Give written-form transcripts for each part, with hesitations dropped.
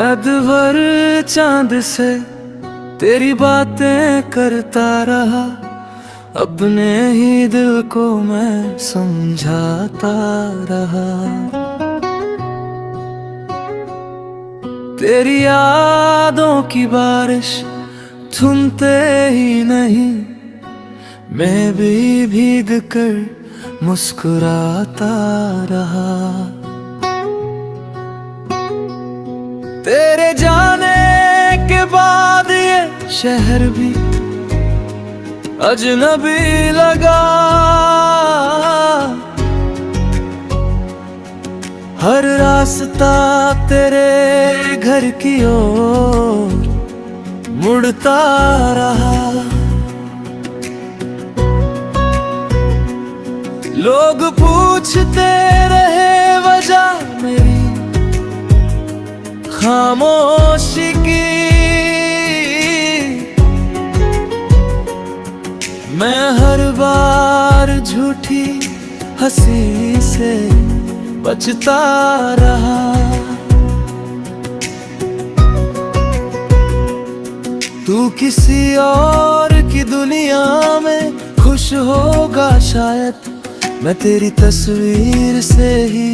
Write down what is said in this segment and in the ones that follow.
रात भर चांद से तेरी बातें करता रहा, अपने ही दिल को मैं समझाता रहा। तेरी यादों की बारिश थमते ही नहीं, मैं भी भीग कर मुस्कुराता रहा। तेरे जाने के बाद ये शहर भी अजनबी लगा, हर रास्ता तेरे घर की ओर मुड़ता रहा। लोग पूछते रहे वजह मेरी खामोशी की, मैं हर बार झूठी हंसी से बचता रहा। तू किसी और की दुनिया में खुश होगा शायद, मैं तेरी तस्वीर से ही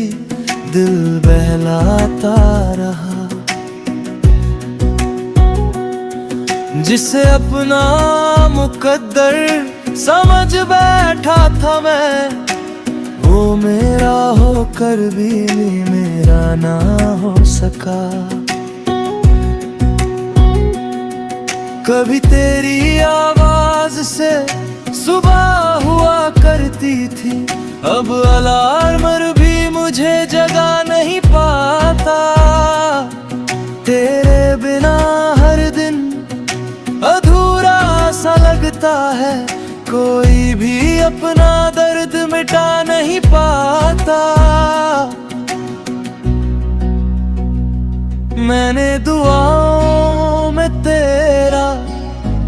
दिल बहलाता रहा। जिसे अपना मुकद्दर समझ बैठा था मैं, वो मेरा होकर भी मेरा ना हो सका। कभी तेरी आवाज से सुबह हुआ करती थी, अब अलार्म भी मुझे जगा नहीं पाता। तेरे बिना हर दिन अधूरा सा लगता है, कोई भी अपना दर्द मिटा नहीं पाता। मैंने दुआओं में तेरा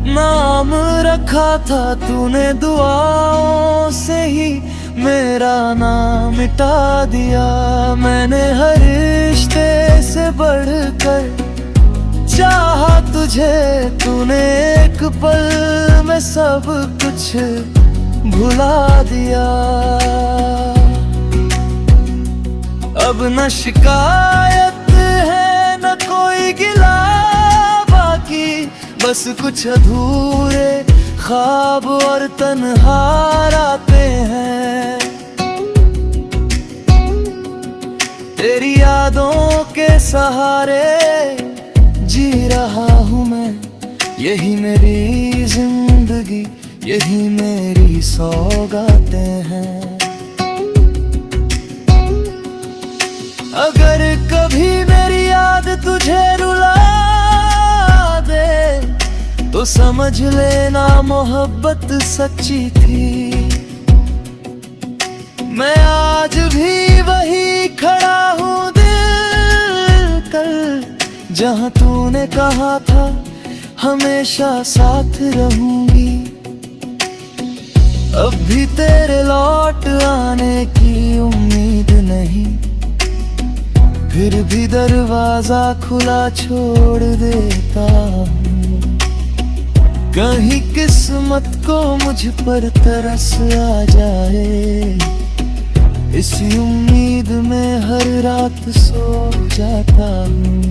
नाम रखा था, तूने दुआओं से ही मेरा नाम मिटा दिया। मैंने हर रिश्ते से बढ़कर चाहा तुझे, तूने एक पल में सब कुछ भुला दिया। अब न शिकायत है न कोई गिला बाकी, बस कुछ अधूरे ख्वाब और तन्हा रातें हैं। तेरी यादों के सहारे जी रहा हूँ मैं, यही मेरी जिंदगी, यही मेरी सौगातें हैं। अगर कभी मेरी याद तुझे रुला दे, तो समझ लेना मोहब्बत सच्ची थी। मैं आज भी वही खड़ा हूँ दिल कर, जहाँ तूने कहा था हमेशा साथ रहूंगी। अब भी तेरे लौट आने की उम्मीद नहीं, फिर भी दरवाजा खुला छोड़ देता हूँ। कहीं किस्मत को मुझ पर तरस आ जाए, इसी उम्मीद में हर रात सो जाता हूँ।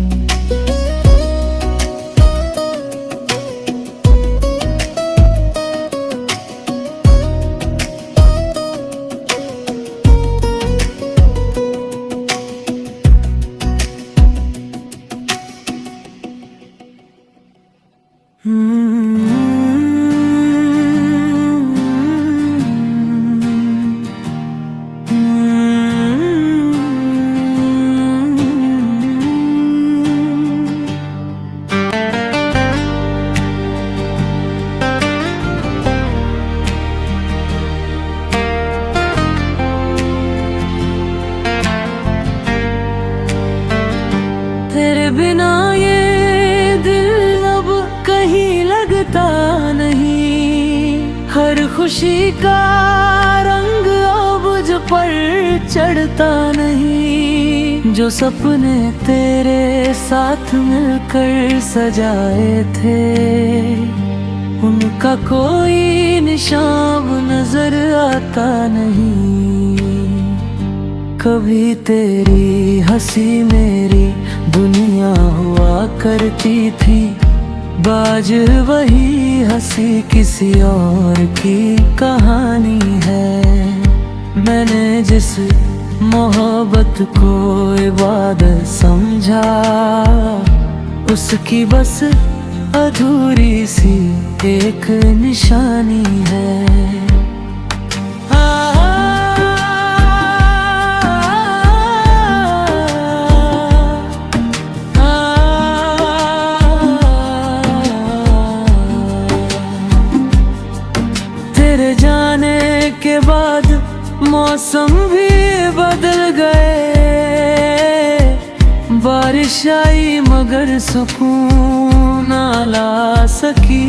तेरे बिना ये दिल अब कहीं लगता नहीं, हर खुशी का रंग अब मुझ पर चढ़ता नहीं। जो सपने तेरे साथ मिलकर सजाए थे, उनका कोई निशान नजर आता नहीं। कभी तेरी हंसी मेरी दुनिया हुआ करती थी, बाज वही हंसी किसी और की कहानी है। मैंने जिस मोहब्बत को इबादत समझा, उसकी बस अधूरी सी एक निशानी है। तेरे जाने के बाद मौसम भी बदल गए, बारिश आई मगर सुकून ना ला सकी।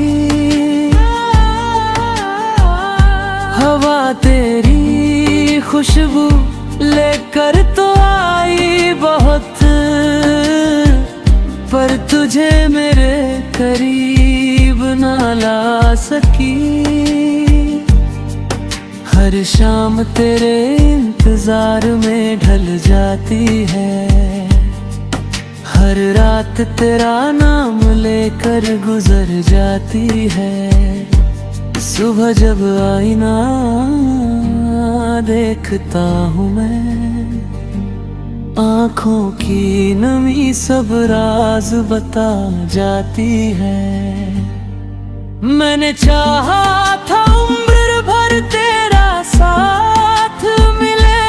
हवा तेरी खुशबू लेकर तो आई बहुत, पर तुझे मेरे करीब ना ला सकी। हर शाम तेरे इंतजार में ढल जाती है, हर रात तेरा नाम लेकर गुजर जाती है। सुबह जब आईना देखता हूँ मैं, आँखों की नमी सब राज बता जाती है। मैंने चाहा था उम्र भर तेरा साथ मिले,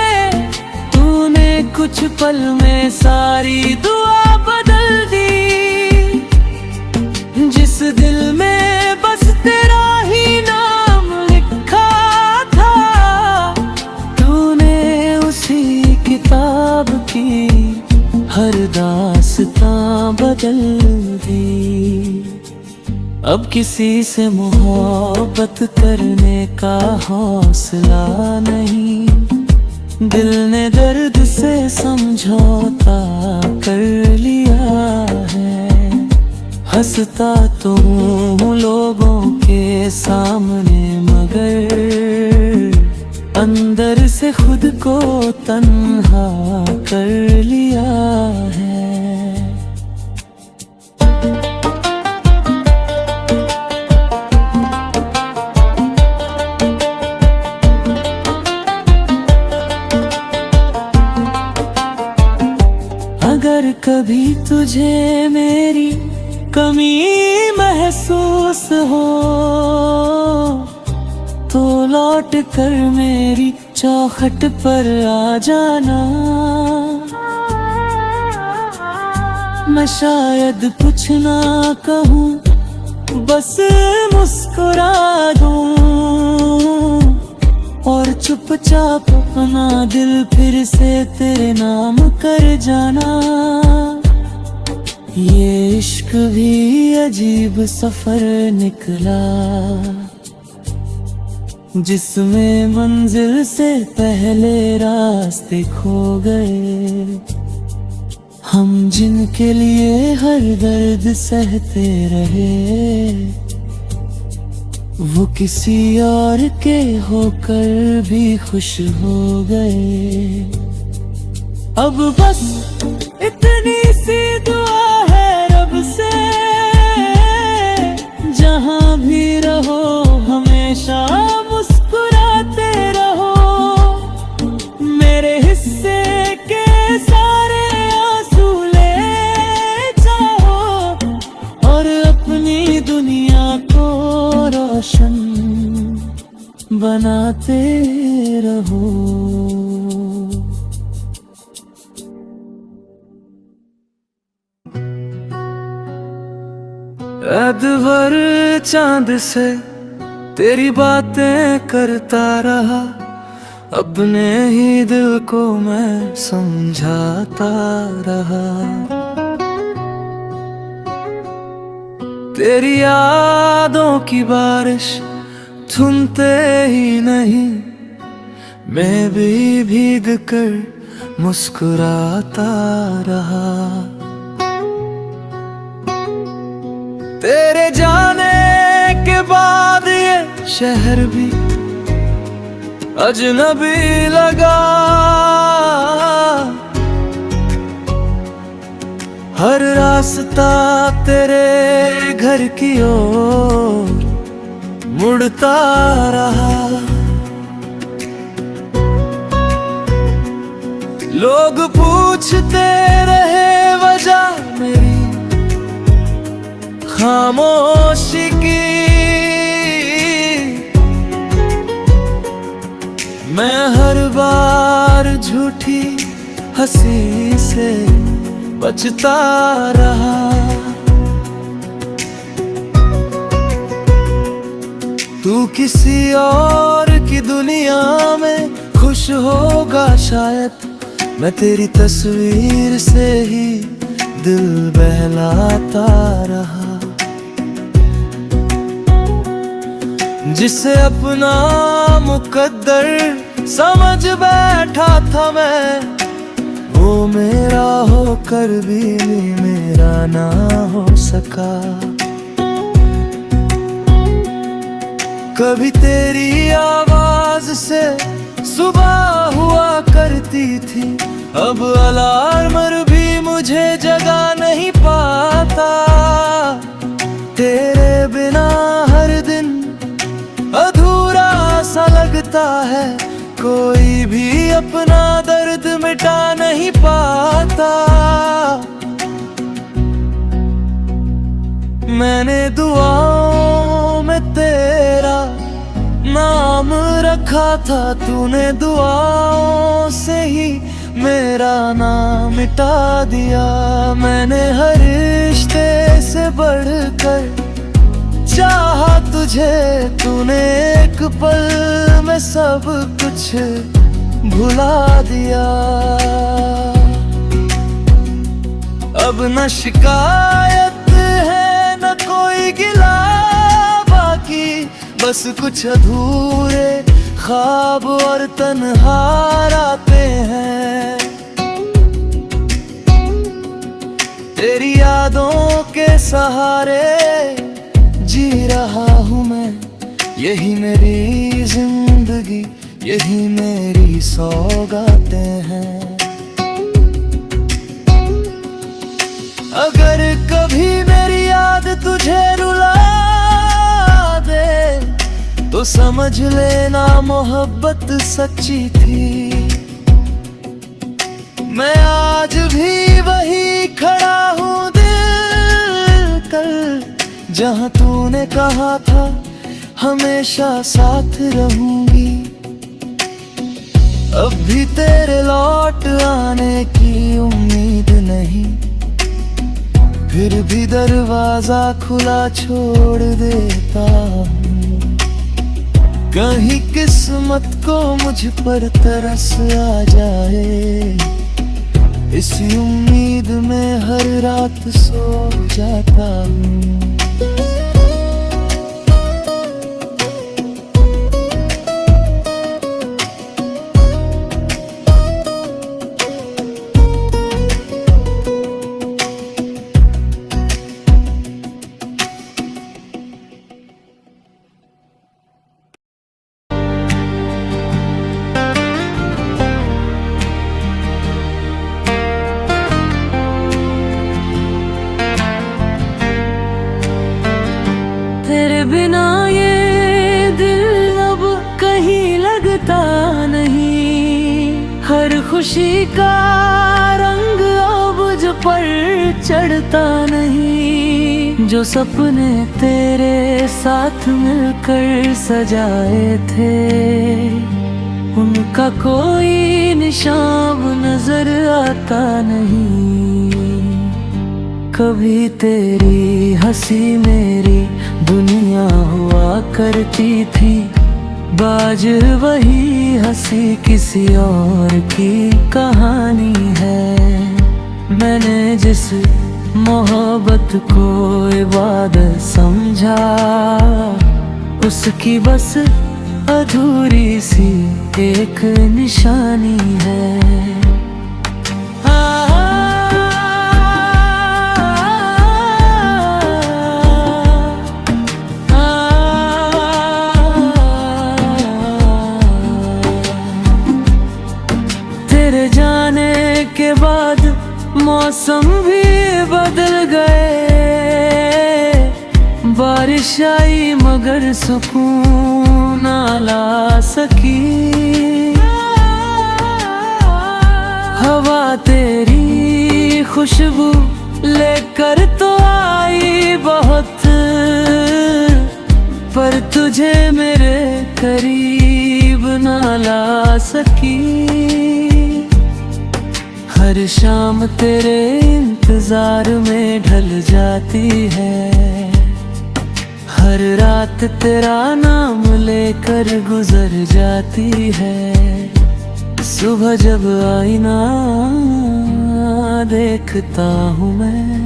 तूने कुछ पल में सारी दुआ बदल दी। जिस दिल में बस तेरा ही नाम लिखा था, तूने उसी किताब की हर दास्तां बदल दी। अब किसी से मोहब्बत करने का हौसला नहीं, दिल ने दर्द से समझौता कर लिया है। हंसता तो हूँ लोगों के सामने, मगर अंदर से खुद को तन्हा कर लिया है। अगर कभी तुझे मेरी कमी महसूस हो, तो लौट कर मेरी चौखट पर आ जाना। मैं शायद कुछ ना कहूँ, बस मुस्कुरा दूँ और चुपचाप अपना दिल फिर से तेरे नाम कर जाना। ये इश्क भी अजीब सफर निकला, जिसमें मंजिल से पहले रास्ते खो गए। हम जिनके लिए हर दर्द सहते रहे, वो किसी और के होकर भी खुश हो गए। अब बस इतनी सी दुआ है रब से, जहां भी रहो हमेशा मुस्कुराते रहो। मेरे हिस्से के सारे आंसू ले जाओ और अपनी दुनिया को रोशन बनाते रहो। अदवर चांद से तेरी बातें करता रहा, अपने ही दिल को मैं समझाता रहा। तेरी यादों की बारिश थमते ही नहीं, मैं भी भीग कर मुस्कुराता रहा। तेरे जाने के बाद ये शहर भी अजनबी लगा। हर रास्ता तेरे घर की ओर मुड़ता रहा। लोग पूछते रहे वजह मेरी खामोशी की। मैं हर बार झूठी हंसी से बचता रहा। तू किसी और की दुनिया में खुश होगा शायद, मैं तेरी तस्वीर से ही दिल बहलाता रहा। जिसे अपना मुकद्दर समझ बैठा था मैं, वो मेरा होकर भी मेरा ना हो सका। कभी तेरी आवाज से सुबह हुआ करती थी, अब अलार्म भी मुझे जगा नहीं पाता। तेरे बिना हर दिन अधूरा सा लगता है, कोई भी अपना दर्द मिटा नहीं पाता। मैंने दुआओं में तेरा नाम रखा था, तूने दुआओं से ही मेरा नाम मिटा दिया। मैंने हर रिश्ते से बढ़कर चाहा तुझे, तूने एक पल में सब कुछ भुला दिया। अब न शिकायत है न कोई गिला बाकी, बस कुछ अधूरे ख्वाब और तन्हा रातें हैं। तेरी यादों के सहारे जी रहा हूँ मैं, यही मेरी जिंदगी, यही मेरी सौगातें हैं। अगर कभी मेरी याद तुझे रुला दे, तो समझ लेना मोहब्बत सच्ची थी। मैं आज भी वही खड़ा हूँ दिल कर, जहाँ तूने कहा था हमेशा साथ रहूंगी। अब भी तेरे लौट आने की उम्मीद नहीं, फिर भी दरवाजा खुला छोड़ देता हूँ। कहीं किस्मत को मुझ पर तरस आ जाए, इसी उम्मीद में हर रात सो जाता हूँ। तेरे बिना ये दिल अब कहीं लगता नहीं, हर खुशी का रंग अब जो पर चढ़ता नहीं। जो सपने तेरे साथ मिलकर सजाए थे, उनका कोई निशान नजर आता नहीं। कभी तेरी हंसी मेरी दुनिया हुआ करती थी, बाज वही हंसी किसी और की कहानी है। मैंने जिस मोहब्बत को इबादत समझा, उसकी बस अधूरी सी एक निशानी है। बारिश आई मगर सुकून ना ला सकी। हवा तेरी खुशबू लेकर तो आई बहुत, पर तुझे मेरे करीब ना ला सकी। हर शाम तेरे इंतजार में ढल जाती है, हर रात तेरा नाम लेकर गुजर जाती है। सुबह जब आईना देखता हूँ मैं,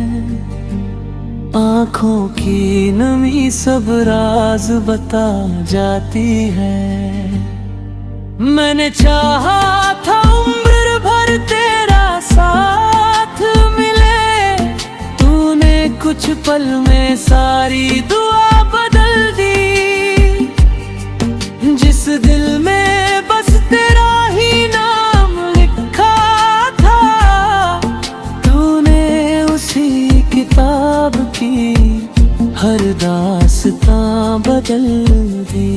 आँखों की नमी सब राज बता जाती है। मैंने चाहा था उम्र भर तेरा साथ मिले, तूने कुछ पल में सारी दुआ बदल दी। जिस दिल में बस तेरा ही नाम लिखा था, तूने उसी किताब की हर दास्तां बदल दी।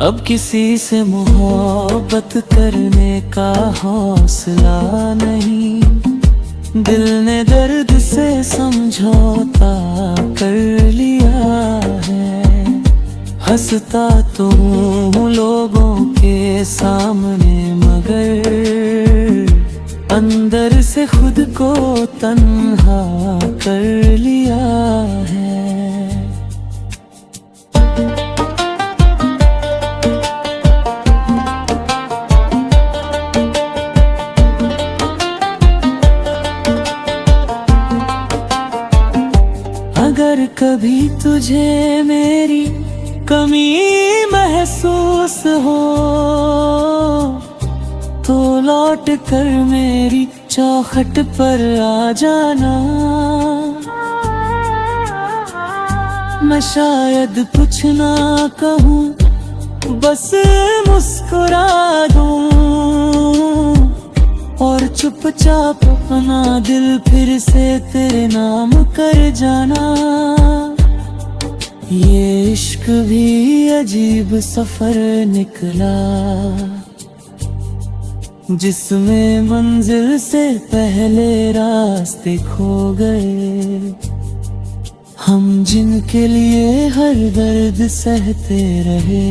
अब किसी से मोहब्बत करने का हौसला नहीं, दिल ने दर्द से समझौता कर लिया है। हंसता तो हूँ लोगों के सामने, मगर अंदर से खुद को तन्हा कर लिया है। अगर कभी तुझे मेरी कमी महसूस हो, तो लौट कर मेरी चौखट पर आ जाना। मैं शायद कुछ ना कहूँ, बस मुस्कुरा दूँ और चुपचाप अपना दिल फिर से तेरे नाम कर जाना। ये इश्क भी अजीब सफर निकला, जिसमें मंजिल से पहले रास्ते खो गए। हम जिनके लिए हर दर्द सहते रहे,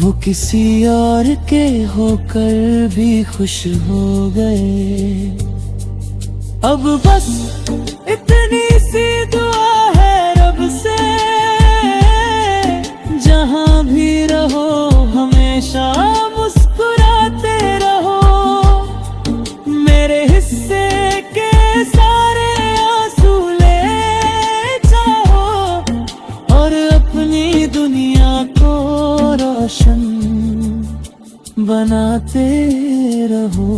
वो किसी और के होकर भी खुश हो गए। अब बस इतनी सी दुआ है रब से, जहां भी रहो हमेशा मुस्कुराते रहो। मेरे हिस्से के सारे आंसू ले जाओ और अपनी दुनिया को रोशन बनाते रहो।